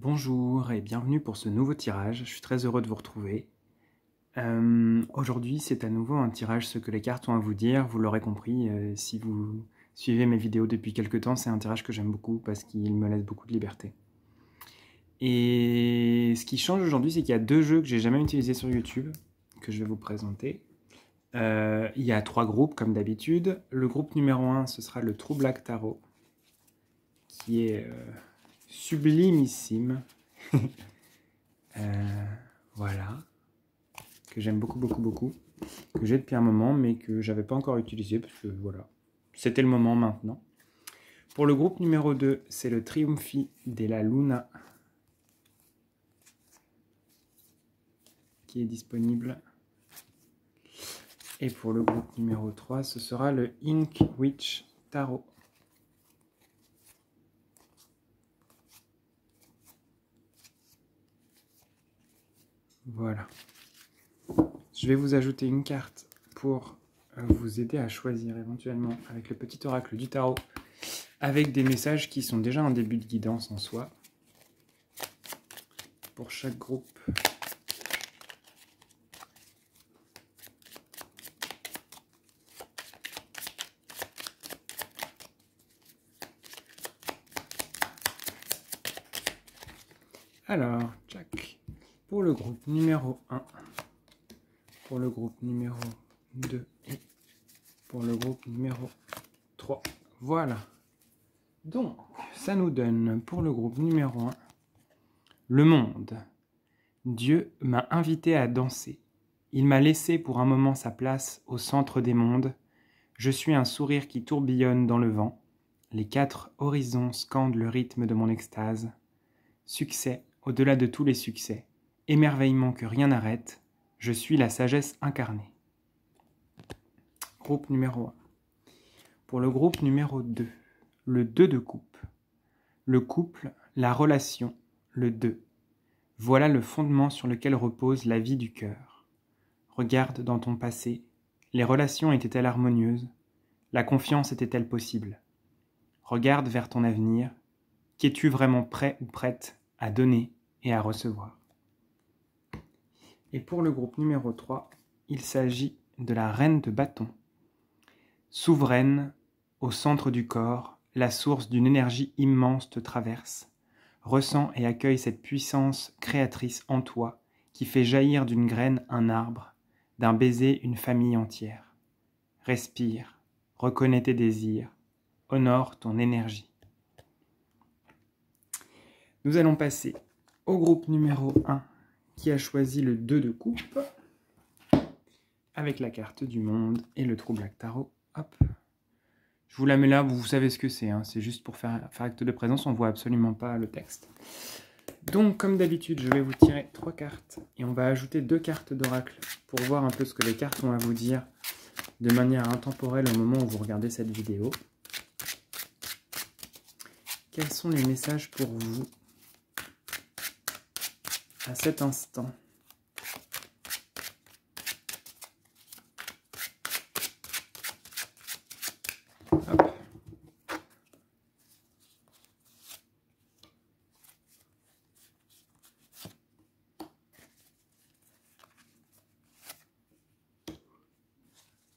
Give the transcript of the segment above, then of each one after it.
Bonjour et bienvenue pour ce nouveau tirage, je suis très heureux de vous retrouver. Aujourd'hui c'est à nouveau un tirage ce que les cartes ont à vous dire, vous l'aurez compris, si vous suivez mes vidéos depuis quelques temps, c'est un tirage que j'aime beaucoup parce qu'il me laisse beaucoup de liberté. Et ce qui change aujourd'hui, c'est qu'il y a deux jeux que j'ai jamais utilisés sur YouTube, que je vais vous présenter. Il y a trois groupes comme d'habitude. Le groupe numéro 1, ce sera le True Black Tarot, qui est sublimissime. Voilà, que j'aime beaucoup, que j'ai depuis un moment, mais que j'avais pas encore utilisé, parce que voilà, c'était le moment maintenant. Pour le groupe numéro 2, c'est le Triunfi della Luna, qui est disponible. Et pour le groupe numéro 3, ce sera le Ink Witch Tarot. Voilà. Je vais vous ajouter une carte pour vous aider à choisir éventuellement avec le petit oracle du tarot, avec des messages qui sont déjà un début de guidance en soi, pour chaque groupe. Alors, tchac, pour le groupe numéro 1, pour le groupe numéro 2 et pour le groupe numéro 3. Voilà. Donc, ça nous donne pour le groupe numéro 1, le monde. Dieu m'a invité à danser. Il m'a laissé pour un moment sa place au centre des mondes. Je suis un sourire qui tourbillonne dans le vent. Les quatre horizons scandent le rythme de mon extase. Succès au-delà de tous les succès. Émerveillement que rien n'arrête. Je suis la sagesse incarnée. Groupe numéro 1. Pour le groupe numéro 2, le 2 de coupe. Le couple, la relation, le 2. Voilà le fondement sur lequel repose la vie du cœur. Regarde dans ton passé. Les relations étaient-elles harmonieuses? La confiance était-elle possible? Regarde vers ton avenir. Qu'es-tu vraiment prêt ou prête à donner et à recevoir? Et pour le groupe numéro 3, il s'agit de la reine de bâton. Souveraine, au centre du corps, la source d'une énergie immense te traverse. Ressens et accueille cette puissance créatrice en toi qui fait jaillir d'une graine un arbre, d'un baiser une famille entière. Respire, reconnais tes désirs, honore ton énergie. Nous allons passer au groupe numéro 1 qui a choisi le 2 de coupe avec la carte du monde et le True Black Tarot. Hop. Je vous la mets là, vous savez ce que c'est, hein. C'est juste pour faire acte de présence, on ne voit absolument pas le texte. Donc, comme d'habitude, je vais vous tirer 3 cartes et on va ajouter 2 cartes d'oracle pour voir un peu ce que les cartes ont à vous dire de manière intemporelle au moment où vous regardez cette vidéo. Quels sont les messages pour vous à cet instant? Hop.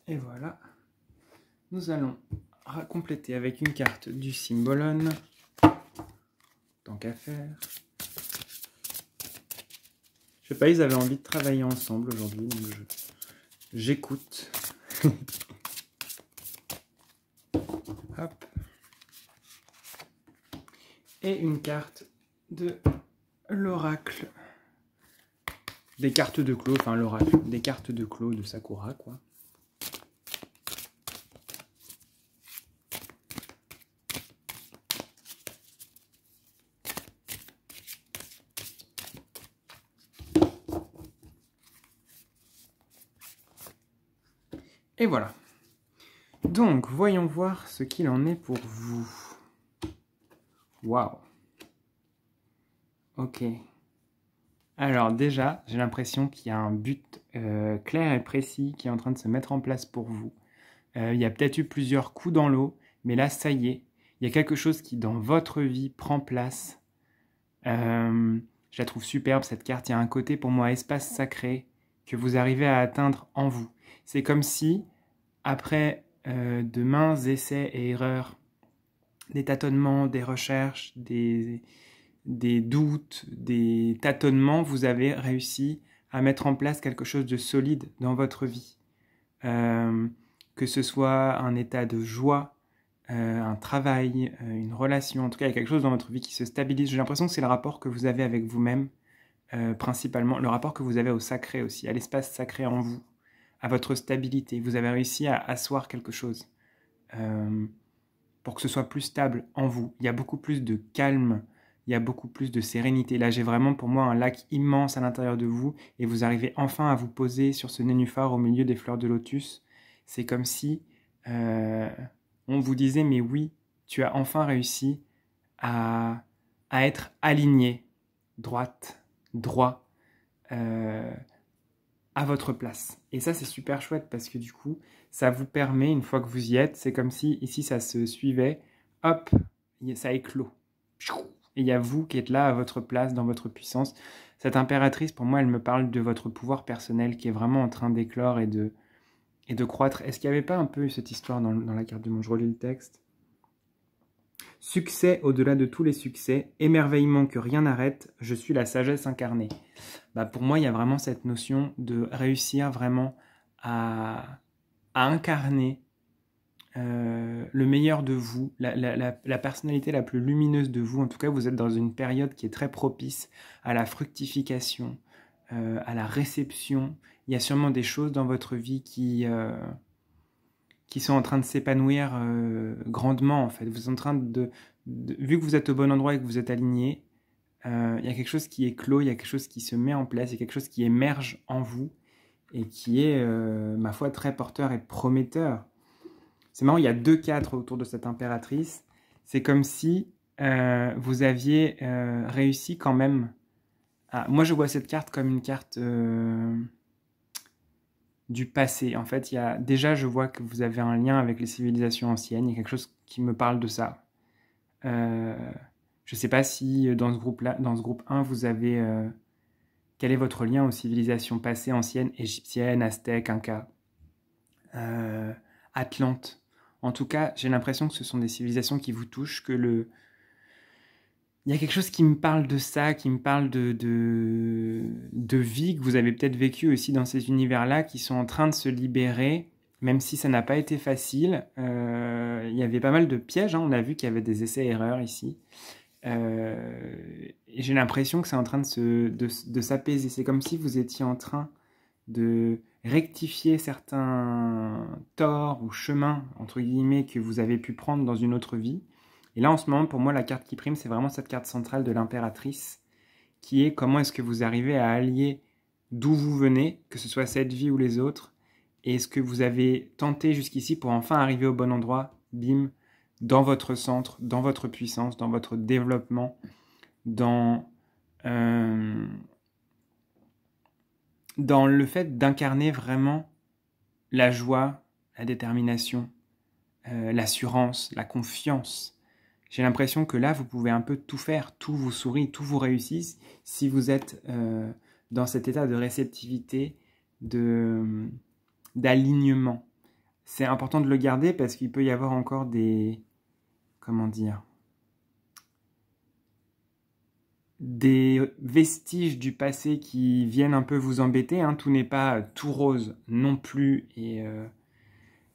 Et voilà, nous allons compléter avec une carte du Symbolone, tant qu'à faire. Je sais pas, ils avaient envie de travailler ensemble aujourd'hui, donc j'écoute. Hop. Et une carte de l'oracle. Des cartes de Clos, enfin l'oracle, des cartes de Clos de Sakura, quoi. Et voilà. Donc, voyons voir ce qu'il en est pour vous. Waouh. Ok. Alors déjà, j'ai l'impression qu'il y a un but clair et précis qui est en train de se mettre en place pour vous. Il y a peut-être eu plusieurs coups dans l'eau, mais là, ça y est. Il y a quelque chose qui, dans votre vie, prend place. Je la trouve superbe cette carte. Il y a un côté pour moi espace sacré que vous arrivez à atteindre en vous. C'est comme si, après de maints essais et erreurs, des tâtonnements, des recherches, des doutes, des tâtonnements, vous avez réussi à mettre en place quelque chose de solide dans votre vie. Que ce soit un état de joie, un travail, une relation, en tout cas il y a quelque chose dans votre vie qui se stabilise. J'ai l'impression que c'est le rapport que vous avez avec vous-même, principalement, le rapport que vous avez au sacré aussi, à l'espace sacré en vous, à votre stabilité. Vous avez réussi à asseoir quelque chose pour que ce soit plus stable en vous. Il y a beaucoup plus de calme, il y a beaucoup plus de sérénité. Là, j'ai vraiment pour moi un lac immense à l'intérieur de vous et vous arrivez enfin à vous poser sur ce nénuphar au milieu des fleurs de lotus. C'est comme si on vous disait, mais oui, tu as enfin réussi à être aligné, droite, droit, à votre place. Et ça, c'est super chouette parce que du coup, ça vous permet, une fois que vous y êtes, c'est comme si ici, ça se suivait, hop, ça éclot. Et il y a vous qui êtes là à votre place, dans votre puissance. Cette impératrice, pour moi, elle me parle de votre pouvoir personnel qui est vraiment en train d'éclore et de croître. Est-ce qu'il n'y avait pas un peu cette histoire dans la carte du monde? Je relis le texte. Succès au-delà de tous les succès, émerveillement que rien n'arrête, je suis la sagesse incarnée. Bah pour moi, il y a vraiment cette notion de réussir vraiment à incarner le meilleur de vous, la personnalité la plus lumineuse de vous. En tout cas, vous êtes dans une période qui est très propice à la fructification, à la réception. Il y a sûrement des choses dans votre vie qui sont en train de s'épanouir grandement, en fait. Vous êtes en train vu que vous êtes au bon endroit et que vous êtes aligné, il y a quelque chose qui est clos, il y a quelque chose qui se met en place, il y a quelque chose qui émerge en vous et qui est, ma foi, très porteur et prometteur. C'est marrant, il y a 2 cadres autour de cette impératrice. C'est comme si vous aviez réussi quand même à... Moi, je vois cette carte comme une carte du passé. En fait, déjà, je vois que vous avez un lien avec les civilisations anciennes. Il y a quelque chose qui me parle de ça. Je ne sais pas si dans ce groupe-là, dans ce groupe 1, vous avez... quel est votre lien aux civilisations passées, anciennes, égyptiennes, aztèques, incas, atlantes? En tout cas, j'ai l'impression que ce sont des civilisations qui vous touchent, il y a quelque chose qui me parle de ça, qui me parle de vie que vous avez peut-être vécu aussi dans ces univers-là, qui sont en train de se libérer, même si ça n'a pas été facile. Il y avait pas mal de pièges, hein. On a vu qu'il y avait des essais-erreurs ici. Et j'ai l'impression que c'est en train de s'apaiser. C'est comme si vous étiez en train de rectifier certains torts ou chemins, entre guillemets, que vous avez pu prendre dans une autre vie. Et là, en ce moment, pour moi, la carte qui prime, c'est vraiment cette carte centrale de l'impératrice, qui est comment est-ce que vous arrivez à allier d'où vous venez, que ce soit cette vie ou les autres, et ce que vous avez tenté jusqu'ici pour enfin arriver au bon endroit, bim, dans votre centre, dans votre puissance, dans votre développement, dans le fait d'incarner vraiment la joie, la détermination, l'assurance, la confiance. J'ai l'impression que là, vous pouvez un peu tout faire, tout vous sourit, tout vous réussisse, si vous êtes dans cet état de réceptivité, d'alignement. C'est important de le garder parce qu'il peut y avoir encore des... Comment dire ? Des vestiges du passé qui viennent un peu vous embêter. Hein. Tout n'est pas tout rose non plus et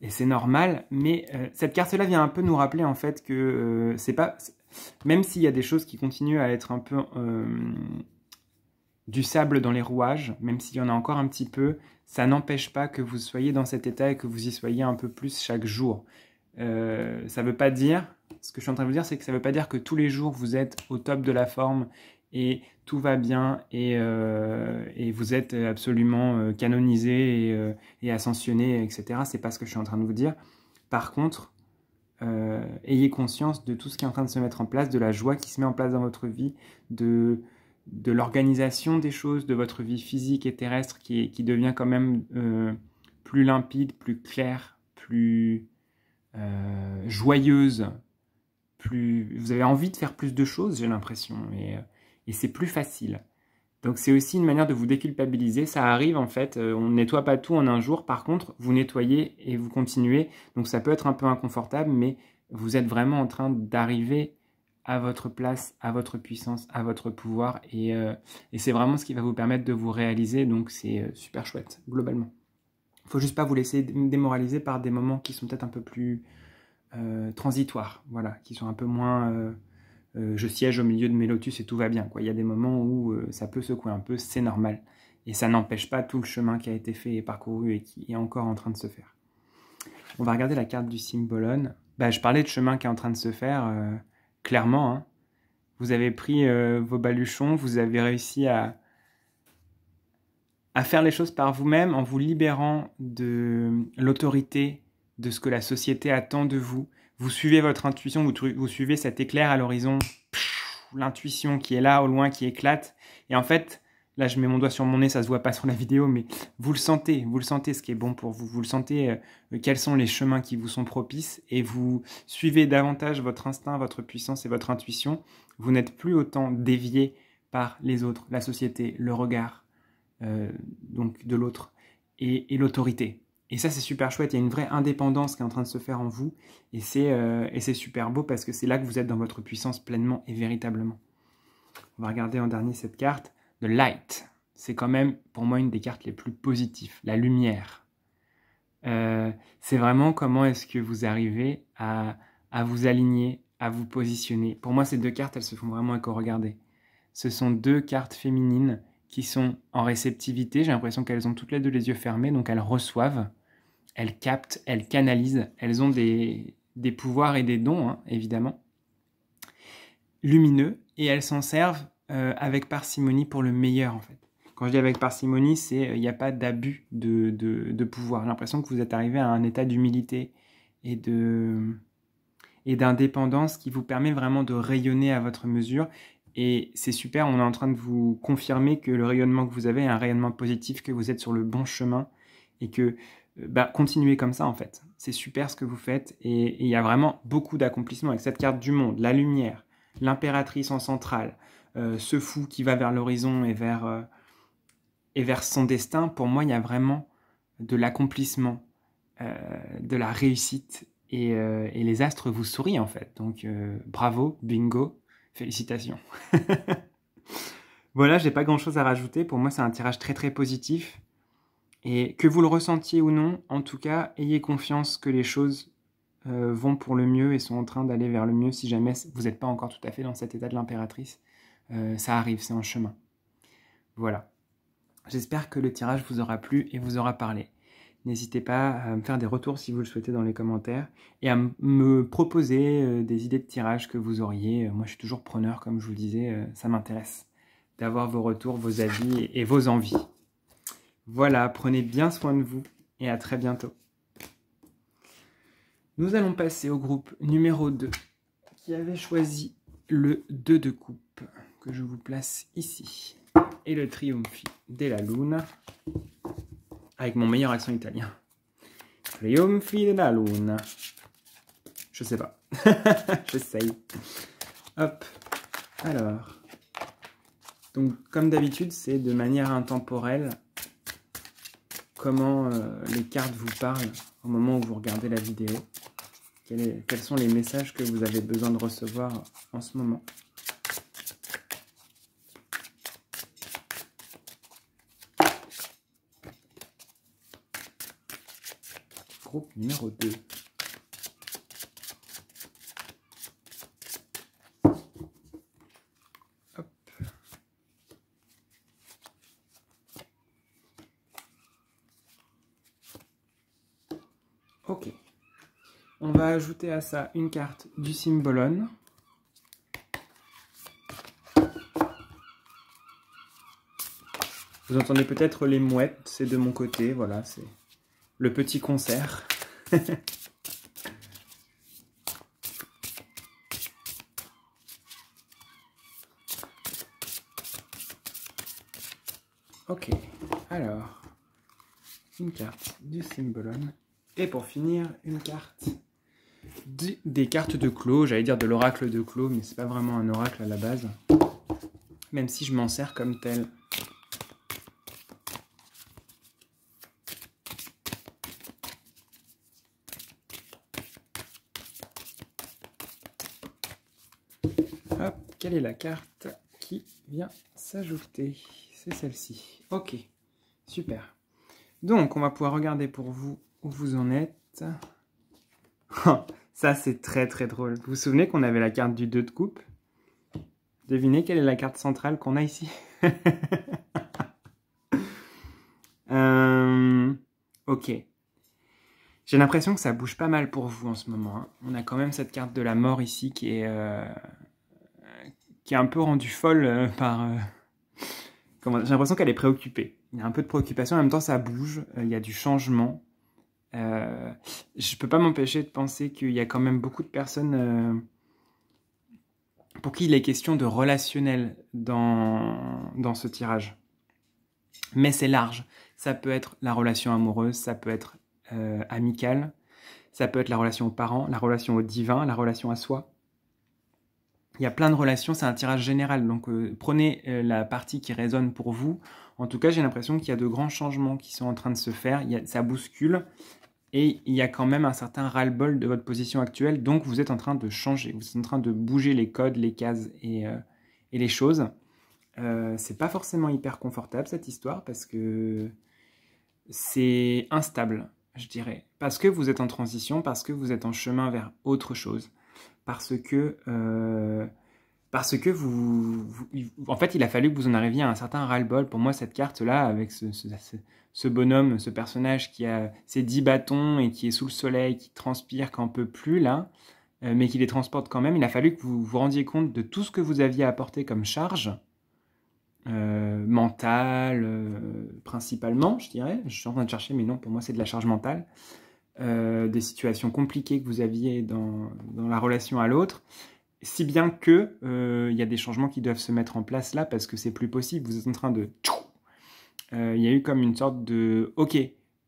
c'est normal. Mais cette carte-là vient un peu nous rappeler en fait que c'est pas... Même s'il y a des choses qui continuent à être un peu du sable dans les rouages, même s'il y en a encore un petit peu, ça n'empêche pas que vous soyez dans cet état et que vous y soyez un peu plus chaque jour. Ça veut pas dire... Ce que je suis en train de vous dire, c'est que ça ne veut pas dire que tous les jours vous êtes au top de la forme et tout va bien et vous êtes absolument canonisé et ascensionné, etc. C'est pas ce que je suis en train de vous dire. Par contre, ayez conscience de tout ce qui est en train de se mettre en place, de la joie qui se met en place dans votre vie, de l'organisation des choses, de votre vie physique et terrestre qui devient quand même plus limpide, plus claire, plus joyeuse. Vous avez envie de faire plus de choses, j'ai l'impression. et c'est plus facile. Donc c'est aussi une manière de vous déculpabiliser. Ça arrive en fait, on ne nettoie pas tout en un jour. Par contre, vous nettoyez et vous continuez. Donc ça peut être un peu inconfortable, mais vous êtes vraiment en train d'arriver à votre place, à votre puissance, à votre pouvoir. Et c'est vraiment ce qui va vous permettre de vous réaliser. Donc c'est super chouette, globalement. Il ne faut juste pas vous laisser démoraliser par des moments qui sont peut-être un peu plus transitoires. Voilà, qui sont un peu moins... je siège au milieu de mes lotus et tout va bien, quoi. Il y a des moments où ça peut secouer un peu, c'est normal. Et ça n'empêche pas tout le chemin qui a été fait et parcouru et qui est encore en train de se faire. On va regarder la carte du Symbolon. Bah, je parlais de chemin qui est en train de se faire, clairement. Hein. Vous avez pris vos baluchons, vous avez réussi à faire les choses par vous-même en vous libérant de l'autorité, de ce que la société attend de vous. Vous suivez votre intuition, vous suivez cet éclair à l'horizon, l'intuition qui est là au loin, qui éclate. Et en fait, là je mets mon doigt sur mon nez, ça se voit pas sur la vidéo, mais vous le sentez ce qui est bon pour vous. Vous le sentez, quels sont les chemins qui vous sont propices, et vous suivez davantage votre instinct, votre puissance et votre intuition. Vous n'êtes plus autant dévié par les autres, la société, le regard donc de l'autre et l'autorité. Et ça, c'est super chouette. Il y a une vraie indépendance qui est en train de se faire en vous. Et c'est super beau parce que c'est là que vous êtes dans votre puissance pleinement et véritablement. On va regarder en dernier cette carte. The Light. C'est quand même, pour moi, une des cartes les plus positives. La lumière. C'est vraiment comment est-ce que vous arrivez à vous aligner, à vous positionner. Pour moi, ces deux cartes, elles se font vraiment éco-regarder. Ce sont deux cartes féminines qui sont en réceptivité. J'ai l'impression qu'elles ont toutes les deux les yeux fermés, donc elles reçoivent, elles captent, elles canalisent, elles ont des pouvoirs et des dons, hein, évidemment, lumineux, et elles s'en servent avec parcimonie pour le meilleur, en fait. Quand je dis avec parcimonie, c'est il n'y a pas d'abus de pouvoir. J'ai l'impression que vous êtes arrivé à un état d'humilité et d'indépendance qui vous permet vraiment de rayonner à votre mesure. Et c'est super, on est en train de vous confirmer que le rayonnement que vous avez est un rayonnement positif, que vous êtes sur le bon chemin et que continuez comme ça en fait. C'est super ce que vous faites et il y a vraiment beaucoup d'accomplissements avec cette carte du monde, la lumière, l'impératrice en centrale, ce fou qui va vers l'horizon et vers son destin. Pour moi, il y a vraiment de l'accomplissement, de la réussite et les astres vous sourient en fait. Donc bravo, bingo. Félicitations. Voilà, j'ai pas grand chose à rajouter. Pour moi, c'est un tirage très très positif. Et que vous le ressentiez ou non, en tout cas, ayez confiance que les choses vont pour le mieux et sont en train d'aller vers le mieux si jamais vous n'êtes pas encore tout à fait dans cet état de l'impératrice. Ça arrive, c'est en chemin. Voilà. J'espère que le tirage vous aura plu et vous aura parlé. N'hésitez pas à me faire des retours si vous le souhaitez dans les commentaires et à me proposer des idées de tirage que vous auriez. Moi, je suis toujours preneur, comme je vous le disais, ça m'intéresse d'avoir vos retours, vos avis et vos envies. Voilà, prenez bien soin de vous et à très bientôt. Nous allons passer au groupe numéro 2 qui avait choisi le 2 de coupe que je vous place ici et le Trionfi della Luna. Avec mon meilleur accent italien. Trionfi della Luna. Je sais pas. J'essaye. Hop. Alors. Donc, comme d'habitude, c'est de manière intemporelle comment les cartes vous parlent au moment où vous regardez la vidéo. Quels sont les messages que vous avez besoin de recevoir en ce moment. Groupe numéro 2. Hop. Ok. On va ajouter à ça une carte du Symbolon. Vous entendez peut-être les mouettes, c'est de mon côté, voilà, c'est le petit concert. Ok, alors, une carte du Symbolon. Et pour finir, une carte des cartes de Clos, j'allais dire de l'oracle de Clos, mais c'est pas vraiment un oracle à la base. même si je m'en sers comme tel. Hop, quelle est la carte qui vient s'ajouter? C'est celle-ci. Ok, super. Donc, on va pouvoir regarder pour vous où vous en êtes. Ça, c'est très très drôle. Vous vous souvenez qu'on avait la carte du 2 de coupe? Devinez quelle est la carte centrale qu'on a ici? Ok. J'ai l'impression que ça bouge pas mal pour vous en ce moment. Hein. On a quand même cette carte de la mort ici qui est un peu rendue folle par... J'ai l'impression qu'elle est préoccupée. Il y a un peu de préoccupation, en même temps ça bouge, il y a du changement. Je peux pas m'empêcher de penser qu'il y a quand même beaucoup de personnes pour qui il est question de relationnel dans ce tirage. Mais c'est large. Ça peut être la relation amoureuse, ça peut être amicale, ça peut être la relation aux parents, la relation au divin, la relation à soi. Il y a plein de relations, c'est un tirage général, donc prenez la partie qui résonne pour vous. En tout cas, j'ai l'impression qu'il y a de grands changements qui sont en train de se faire, ça bouscule, et il y a quand même un certain ras-le-bol de votre position actuelle, donc vous êtes en train de changer, vous êtes en train de bouger les codes, les cases et les choses. C'est pas forcément hyper confortable cette histoire, parce que c'est instable, je dirais. Parce que vous êtes en transition, parce que vous êtes en chemin vers autre chose. Parce que en fait, il a fallu que vous en arriviez à un certain ras-le-bol. Pour moi, cette carte-là, avec ce bonhomme, ce personnage qui a ses 10 bâtons et qui est sous le soleil, qui transpire, qui n'en peut plus, là, mais qui les transporte quand même, il a fallu que vous vous rendiez compte de tout ce que vous aviez apporté comme charge, mentale, principalement, je dirais. Je suis en train de chercher, mais non, pour moi, c'est de la charge mentale. Des situations compliquées que vous aviez dans la relation à l'autre, si bien que y a des changements qui doivent se mettre en place là, parce que c'est plus possible, vous êtes en train de... Il y a eu comme une sorte de... Ok,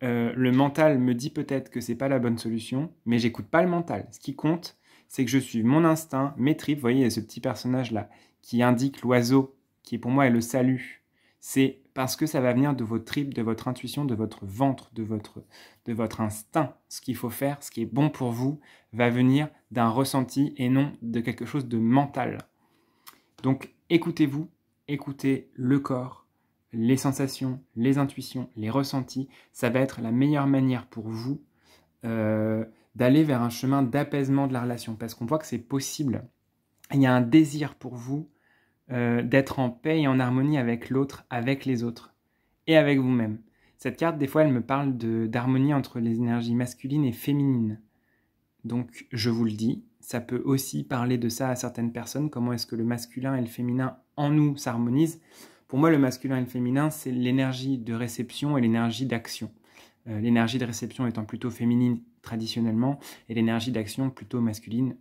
le mental me dit peut-être que c'est pas la bonne solution, mais j'écoute pas le mental. Ce qui compte, c'est que je suis mon instinct, mes tripes. Vous voyez, il y a ce petit personnage là qui indique l'oiseau, qui pour moi est le salut. C'est parce que ça va venir de vos tripes, de votre intuition, de votre ventre, de votre instinct. Ce qu'il faut faire, ce qui est bon pour vous, va venir d'un ressenti et non de quelque chose de mental. Donc écoutez-vous, écoutez le corps, les sensations, les intuitions, les ressentis. Ça va être la meilleure manière pour vous d'aller vers un chemin d'apaisement de la relation. Parce qu'on voit que c'est possible. Il y a un désir pour vous d'être en paix et en harmonie avec l'autre, avec les autres et avec vous-même. Cette carte, des fois, elle me parle d'harmonie entre les énergies masculines et féminines. Donc, je vous le dis, ça peut aussi parler de ça à certaines personnes. Comment est-ce que le masculin et le féminin en nous s'harmonisent? Pour moi, le masculin et le féminin, c'est l'énergie de réception et l'énergie d'action. L'énergie de réception étant plutôt féminine traditionnellement et l'énergie d'action plutôt masculine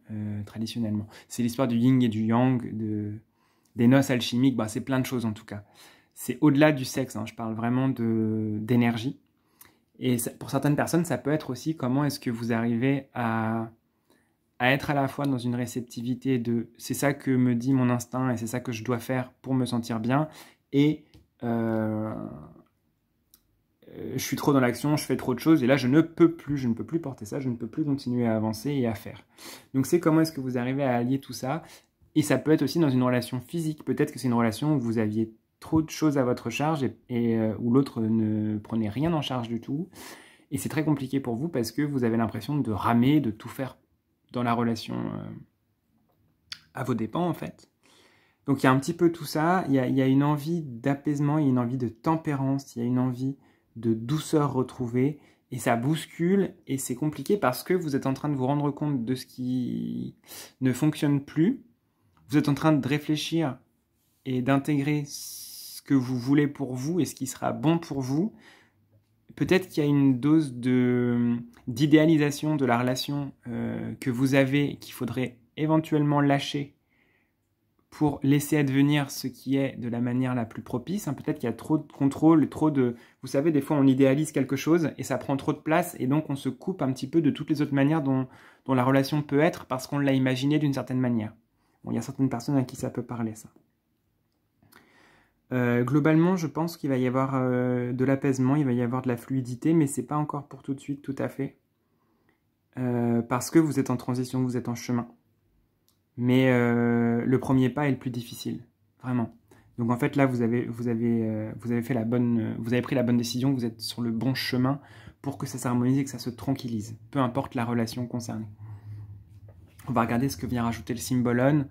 traditionnellement. C'est l'histoire du yin et du yang, des noces alchimiques, c'est plein de choses en tout cas. C'est au-delà du sexe, hein, je parle vraiment d'énergie. Et ça, pour certaines personnes, ça peut être aussi comment est-ce que vous arrivez à être à la fois dans une réceptivité de c'est ça que me dit mon instinct et c'est ça que je dois faire pour me sentir bien, et je suis trop dans l'action, je fais trop de choses et là je ne peux plus porter ça, je ne peux plus continuer à avancer et à faire. Donc c'est comment est-ce que vous arrivez à allier tout ça. Et ça peut être aussi dans une relation physique. Peut-être que c'est une relation où vous aviez trop de choses à votre charge et où l'autre ne prenait rien en charge du tout. Et c'est très compliqué pour vous parce que vous avez l'impression de ramer, de tout faire dans la relation à vos dépens en fait. Donc il y a un petit peu tout ça. Il y a une envie d'apaisement, il y a une envie de tempérance, il y a une envie de douceur retrouvée. Et ça bouscule et c'est compliqué parce que vous êtes en train de vous rendre compte de ce qui ne fonctionne plus. Vous êtes en train de réfléchir et d'intégrer ce que vous voulez pour vous et ce qui sera bon pour vous. Peut-être qu'il y a une dose d'idéalisation de la relation que vous avez, qu'il faudrait éventuellement lâcher pour laisser advenir ce qui est de la manière la plus propice. Peut-être qu'il y a trop de contrôle, trop de... Vous savez, des fois on idéalise quelque chose et ça prend trop de place et donc on se coupe un petit peu de toutes les autres manières dont la relation peut être parce qu'on l'a imaginé d'une certaine manière. Bon, il y a certaines personnes à qui ça peut parler, ça. Globalement, je pense qu'il va y avoir de l'apaisement, il va y avoir de la fluidité, mais c'est pas encore pour tout de suite, tout à fait. Parce que vous êtes en transition, vous êtes en chemin. Mais le premier pas est le plus difficile, vraiment. Donc en fait là, vous avez fait vous avez pris la bonne décision, vous êtes sur le bon chemin pour que ça s'harmonise et que ça se tranquillise, peu importe la relation concernée. On va regarder ce que vient rajouter le symbolone.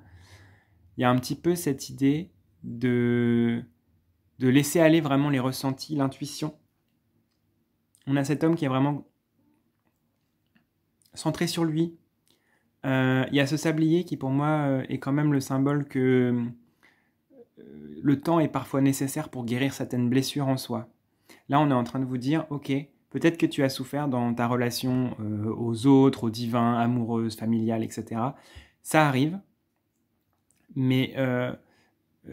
Il y a un petit peu cette idée de laisser aller vraiment les ressentis, l'intuition. On a cet homme qui est vraiment centré sur lui. Il y a ce sablier qui pour moi est quand même le symbole que le temps est parfois nécessaire pour guérir certaines blessures en soi. Là, on est en train de vous dire, ok, peut-être que tu as souffert dans ta relation aux autres, au divin, amoureuse, familiale, etc. Ça arrive, mais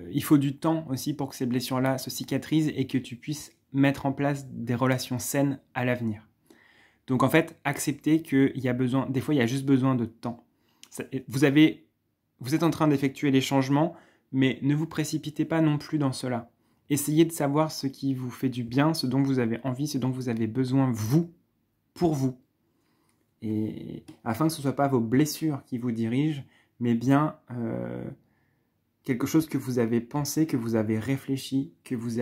il faut du temps aussi pour que ces blessures-là se cicatrisent et que tu puisses mettre en place des relations saines à l'avenir. Donc en fait, acceptez qu'il y a besoin, des fois il y a juste besoin de temps. Vous êtes en train d'effectuer les changements, mais ne vous précipitez pas non plus dans cela. Essayez de savoir ce qui vous fait du bien, ce dont vous avez envie, ce dont vous avez besoin, vous, pour vous. Et afin que ce ne soit pas vos blessures qui vous dirigent, mais bien quelque chose que vous avez pensé, que vous avez réfléchi, que vous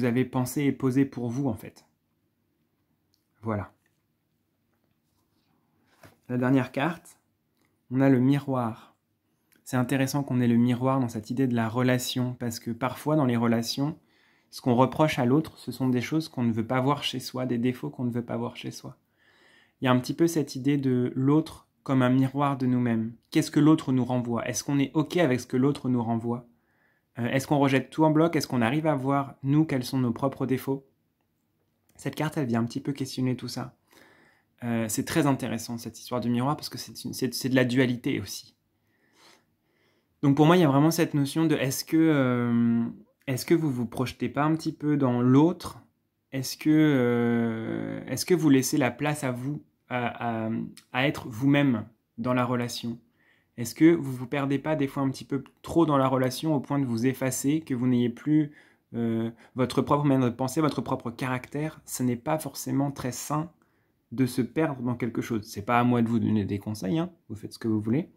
avez pensé et posé pour vous, en fait. Voilà. La dernière carte, on a le miroir. C'est intéressant qu'on ait le miroir dans cette idée de la relation, parce que parfois dans les relations, ce qu'on reproche à l'autre, ce sont des choses qu'on ne veut pas voir chez soi, des défauts qu'on ne veut pas voir chez soi. Il y a un petit peu cette idée de l'autre comme un miroir de nous-mêmes. Qu'est-ce que l'autre nous renvoie? Est-ce qu'on est OK avec ce que l'autre nous renvoie? Est-ce qu'on rejette tout en bloc? Est-ce qu'on arrive à voir, nous, quels sont nos propres défauts? Cette carte, elle vient un petit peu questionner tout ça. C'est très intéressant, cette histoire du miroir, parce que c'est de la dualité aussi. Donc pour moi, il y a vraiment cette notion de est-ce que vous vous projetez pas un petit peu dans l'autre? Est-ce que vous laissez la place à vous, à être vous-même dans la relation? Est-ce que vous vous perdez pas des fois un petit peu trop dans la relation au point de vous effacer, que vous n'ayez plus votre propre manière de penser, votre propre caractère? Ce n'est pas forcément très sain de se perdre dans quelque chose. C'est pas à moi de vous donner des conseils, hein, vous faites ce que vous voulez.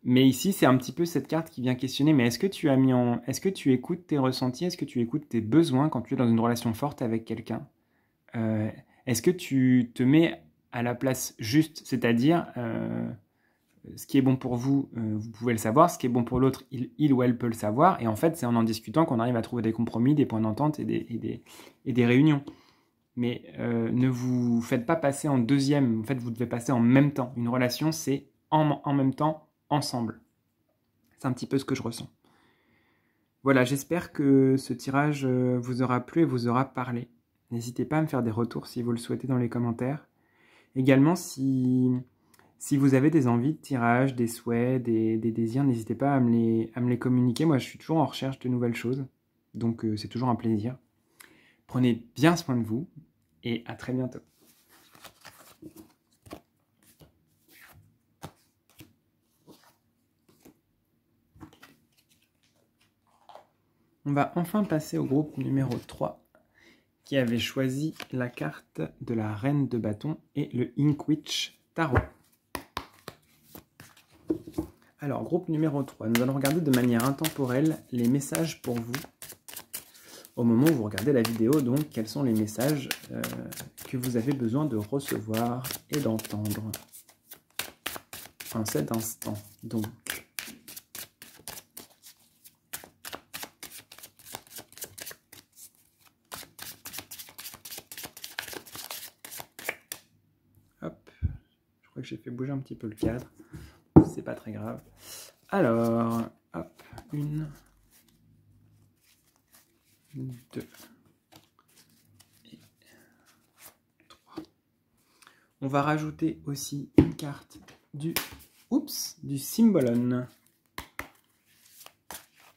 Mais ici, c'est un petit peu cette carte qui vient questionner, mais est-ce que tu écoutes tes ressentis, est-ce que tu écoutes tes besoins quand tu es dans une relation forte avec quelqu'un? Est-ce que tu te mets à la place juste, c'est-à-dire ce qui est bon pour vous, vous pouvez le savoir, ce qui est bon pour l'autre, il ou elle peut le savoir, et en fait, c'est en discutant qu'on arrive à trouver des compromis, des points d'entente et des réunions. Mais ne vous faites pas passer en deuxième, en fait, vous devez passer en même temps. Une relation, c'est en même temps, ensemble. C'est un petit peu ce que je ressens. Voilà, j'espère que ce tirage vous aura plu et vous aura parlé. N'hésitez pas à me faire des retours si vous le souhaitez dans les commentaires. Également, si vous avez des envies de tirage, des souhaits, des désirs, n'hésitez pas à me les communiquer. Moi, je suis toujours en recherche de nouvelles choses, donc c'est toujours un plaisir. Prenez bien soin de vous et à très bientôt. On va enfin passer au groupe numéro 3 qui avait choisi la carte de la Reine de Bâton et le Inkwitch Tarot. Alors, groupe numéro 3, nous allons regarder de manière intemporelle les messages pour vous. Au moment où vous regardez la vidéo, donc, quels sont les messages que vous avez besoin de recevoir et d'entendre en cet instant. Donc, hop, je crois que j'ai fait bouger un petit peu le cadre. C'est pas très grave. Alors, hop, 1, 2 et 3. On va rajouter aussi une carte du symbolone.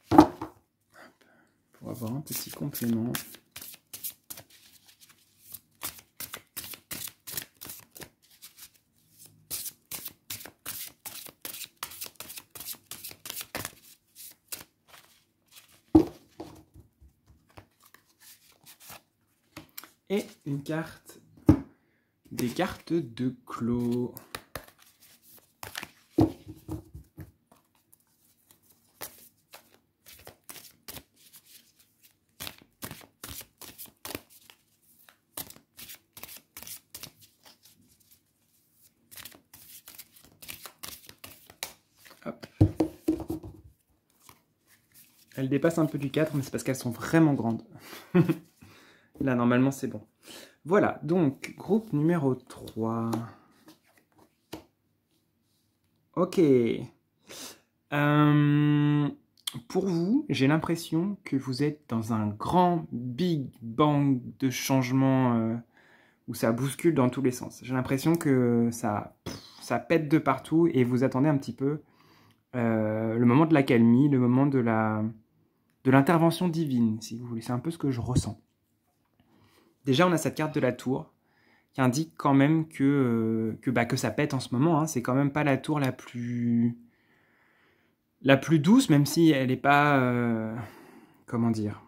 Pour avoir un petit complément. Et une carte, des cartes de clos. Hop. Elles dépassent un peu du 4, mais c'est parce qu'elles sont vraiment grandes. Là, normalement, c'est bon. Voilà, donc, groupe numéro 3. Ok. Pour vous, j'ai l'impression que vous êtes dans un grand Big Bang de changement où ça bouscule dans tous les sens. J'ai l'impression que ça pète de partout et vous attendez un petit peu le moment de l'accalmie, le moment de l'intervention divine, si vous voulez. C'est un peu ce que je ressens. Déjà, on a cette carte de la tour qui indique quand même que ça pète en ce moment. Hein. C'est quand même pas la tour la plus douce, même si elle n'est pas... comment dire?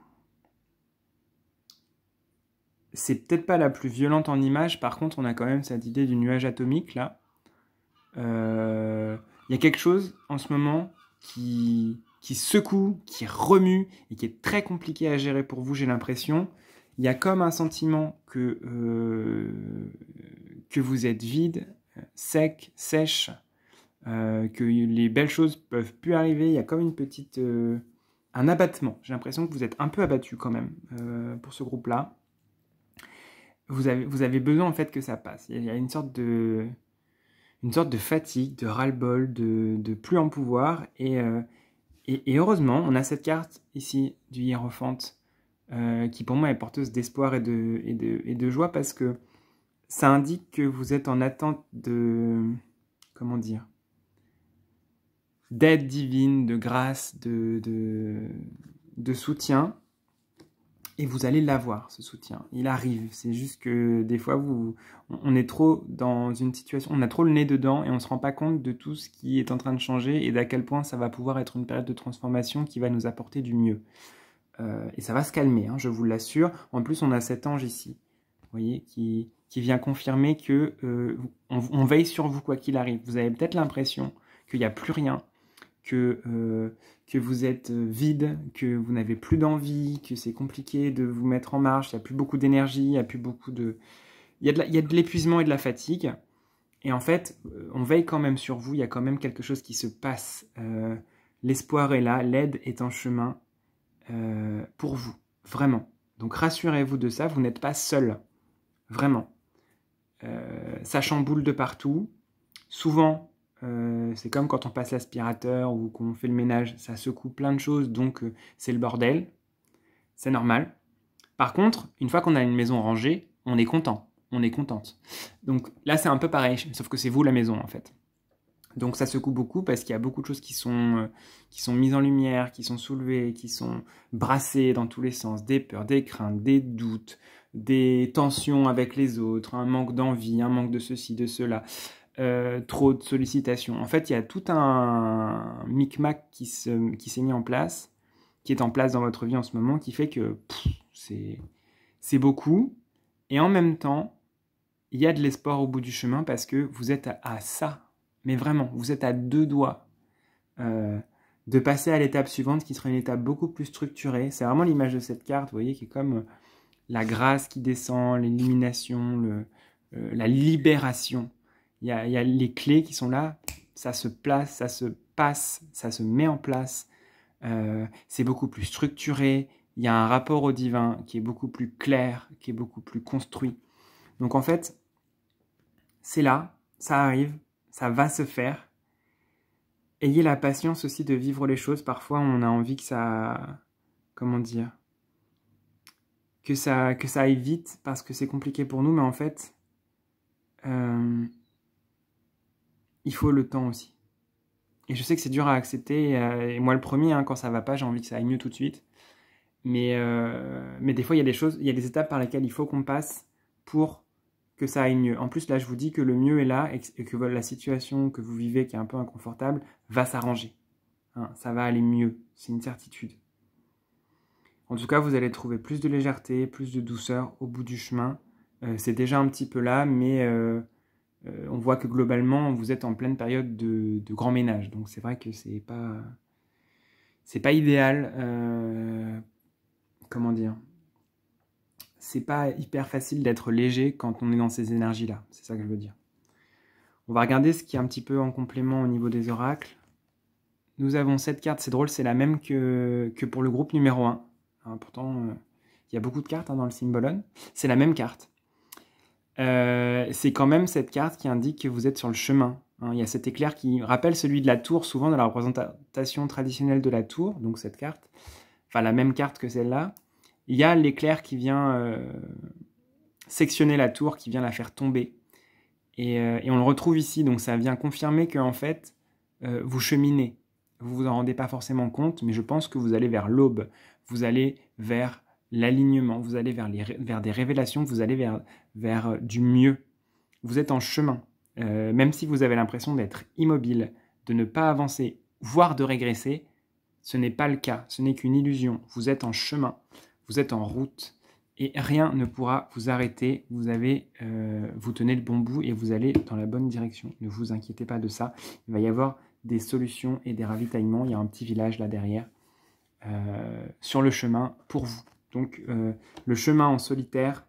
C'est peut-être pas la plus violente en image. Par contre, on a quand même cette idée du nuage atomique, là. Y a quelque chose, en ce moment, qui secoue, qui remue, et qui est très compliqué à gérer pour vous, j'ai l'impression. Il y a comme un sentiment que vous êtes vide, sec, sèche, que les belles choses peuvent plus arriver. Il y a comme une petite... un abattement. J'ai l'impression que vous êtes un peu abattu quand même pour ce groupe-là. Vous avez besoin en fait que ça passe. Il y a une sorte de fatigue, de ras-le-bol, de plus en pouvoir. Et heureusement, on a cette carte ici du Hiérophante qui pour moi est porteuse d'espoir et de joie parce que ça indique que vous êtes en attente de... comment dire, d'aide divine, de grâce, de soutien. Et vous allez l'avoir, ce soutien. Il arrive. C'est juste que des fois, on est trop dans une situation, on a trop le nez dedans et on ne se rend pas compte de tout ce qui est en train de changer et d'à quel point ça va pouvoir être une période de transformation qui va nous apporter du mieux. Et ça va se calmer, hein, je vous l'assure. En plus, on a cet ange ici, vous voyez, qui vient confirmer que on veille sur vous quoi qu'il arrive. Vous avez peut-être l'impression qu'il n'y a plus rien, que vous êtes vide, que vous n'avez plus d'envie, que c'est compliqué de vous mettre en marche, il n'y a plus beaucoup d'énergie, il y a plus beaucoup de... Il y a de l'épuisement et de la fatigue. Et en fait, on veille quand même sur vous, il y a quand même quelque chose qui se passe. L'espoir est là, l'aide est en chemin pour vous, vraiment. Donc rassurez-vous de ça, vous n'êtes pas seul, vraiment. Ça chamboule de partout. Souvent, c'est comme quand on passe l'aspirateur ou qu'on fait le ménage, ça secoue plein de choses, donc c'est le bordel. C'est normal. Par contre, une fois qu'on a une maison rangée, on est content, on est contente. Donc là, c'est un peu pareil, sauf que c'est vous la maison en fait. Donc ça secoue beaucoup parce qu'il y a beaucoup de choses qui sont mises en lumière, qui sont soulevées, qui sont brassées dans tous les sens. Des peurs, des craintes, des doutes, des tensions avec les autres, un manque d'envie, un manque de ceci, de cela. Trop de sollicitations. En fait, il y a tout un micmac qui s'est mis en place, qui est en place dans votre vie en ce moment, qui fait que c'est beaucoup. Et en même temps, il y a de l'espoir au bout du chemin parce que vous êtes à ça. Mais vraiment, vous êtes à 2 doigts de passer à l'étape suivante qui sera une étape beaucoup plus structurée. C'est vraiment l'image de cette carte, vous voyez, qui est comme la grâce qui descend, l'élimination, la libération. Il y a les clés qui sont là, ça se place, ça se passe, ça se met en place. C'est beaucoup plus structuré. Il y a un rapport au divin qui est beaucoup plus clair, qui est beaucoup plus construit. Donc en fait, c'est là, ça arrive, ça va se faire. Ayez la patience aussi de vivre les choses. Parfois, on a envie que ça... comment dire, que ça aille vite parce que c'est compliqué pour nous, mais en fait... il faut le temps aussi. Et je sais que c'est dur à accepter, et moi le premier, hein, quand ça va pas, j'ai envie que ça aille mieux tout de suite. Mais des fois, il y a des choses, il y a des étapes par lesquelles il faut qu'on passe pour que ça aille mieux. En plus, là, je vous dis que le mieux est là et que la situation que vous vivez, qui est un peu inconfortable, va s'arranger. Hein, ça va aller mieux, c'est une certitude. En tout cas, vous allez trouver plus de légèreté, plus de douceur au bout du chemin. C'est déjà un petit peu là, mais on voit que globalement, vous êtes en pleine période de grand ménage. Donc c'est vrai que c'est pas idéal. Comment dire? C'est pas hyper facile d'être léger quand on est dans ces énergies-là. C'est ça que je veux dire. On va regarder ce qui est un petit peu en complément au niveau des oracles. Nous avons cette carte, c'est drôle, c'est la même que pour le groupe numéro 1. Hein, pourtant, il y a beaucoup de cartes dans le Symbolon. C'est la même carte. C'est quand même cette carte qui indique que vous êtes sur le chemin. Hein. Il y a cet éclair qui rappelle celui de la tour, souvent dans la représentation traditionnelle de la tour, donc cette carte, enfin la même carte que celle-là. Il y a l'éclair qui vient sectionner la tour, qui vient la faire tomber. Et on le retrouve ici, donc ça vient confirmer que en fait, vous cheminez. Vous vous en rendez pas forcément compte, mais je pense que vous allez vers l'aube. Vous allez vers l'alignement, vous allez vers des révélations, vous allez vers du mieux. Vous êtes en chemin. Même si vous avez l'impression d'être immobile, de ne pas avancer, voire de régresser, ce n'est pas le cas. Ce n'est qu'une illusion. Vous êtes en chemin. Vous êtes en route. Et rien ne pourra vous arrêter. Vous tenez le bon bout et vous allez dans la bonne direction. Ne vous inquiétez pas de ça. Il va y avoir des solutions et des ravitaillements. Il y a un petit village là derrière sur le chemin pour vous. Donc le chemin en solitaire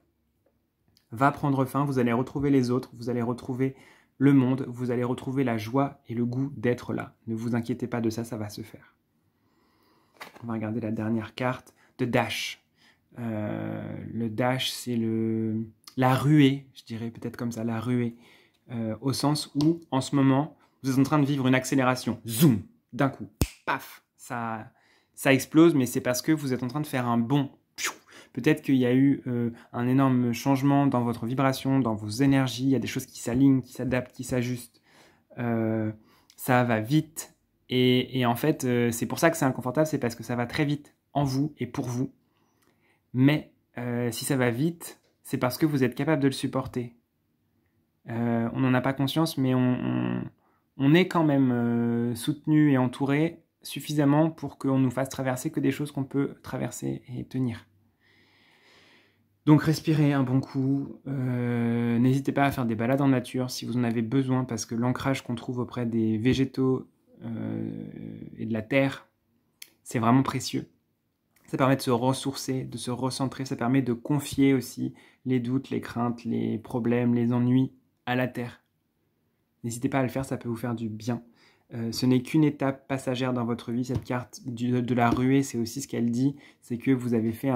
va prendre fin. Vous allez retrouver les autres. Vous allez retrouver le monde. Vous allez retrouver la joie et le goût d'être là. Ne vous inquiétez pas de ça, ça va se faire. On va regarder la dernière carte de Dash. Le dash, c'est la ruée, je dirais peut-être comme ça, la ruée, au sens où, en ce moment, vous êtes en train de vivre une accélération. Zoom, d'un coup, paf, ça explose, mais c'est parce que vous êtes en train de faire un bond. Peut-être qu'il y a eu un énorme changement dans votre vibration, dans vos énergies, il y a des choses qui s'alignent, qui s'adaptent, qui s'ajustent. Ça va vite, et en fait, c'est pour ça que c'est inconfortable, c'est parce que ça va très vite, en vous et pour vous. Mais si ça va vite, c'est parce que vous êtes capable de le supporter. On n'en a pas conscience, mais on est quand même soutenu et entouré suffisamment pour qu'on nous fasse traverser que des choses qu'on peut traverser et tenir. Donc respirez un bon coup. N'hésitez pas à faire des balades en nature si vous en avez besoin, parce que l'ancrage qu'on trouve auprès des végétaux et de la terre, c'est vraiment précieux. Ça permet de se ressourcer, de se recentrer, ça permet de confier aussi les doutes, les craintes, les problèmes, les ennuis à la terre. N'hésitez pas à le faire, ça peut vous faire du bien. Ce n'est qu'une étape passagère dans votre vie. Cette carte de la ruée, c'est aussi ce qu'elle dit, c'est que vous avez fait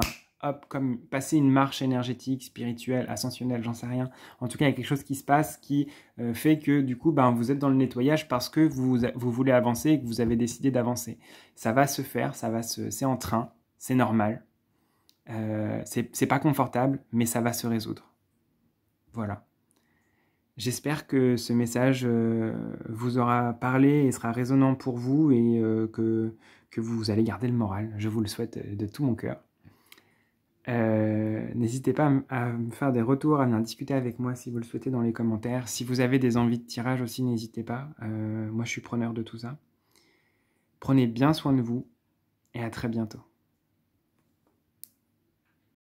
comme passer une marche énergétique, spirituelle, ascensionnelle, j'en sais rien. En tout cas, il y a quelque chose qui se passe qui fait que du coup, vous êtes dans le nettoyage parce que vous voulez avancer et que vous avez décidé d'avancer. Ça va se faire, c'est en train. C'est normal, c'est pas confortable, mais ça va se résoudre. Voilà. J'espère que ce message vous aura parlé et sera résonnant pour vous et que vous allez garder le moral. Je vous le souhaite de tout mon cœur. N'hésitez pas à me faire des retours, à venir discuter avec moi si vous le souhaitez dans les commentaires. Si vous avez des envies de tirage aussi, n'hésitez pas. Moi, je suis preneur de tout ça. Prenez bien soin de vous et à très bientôt.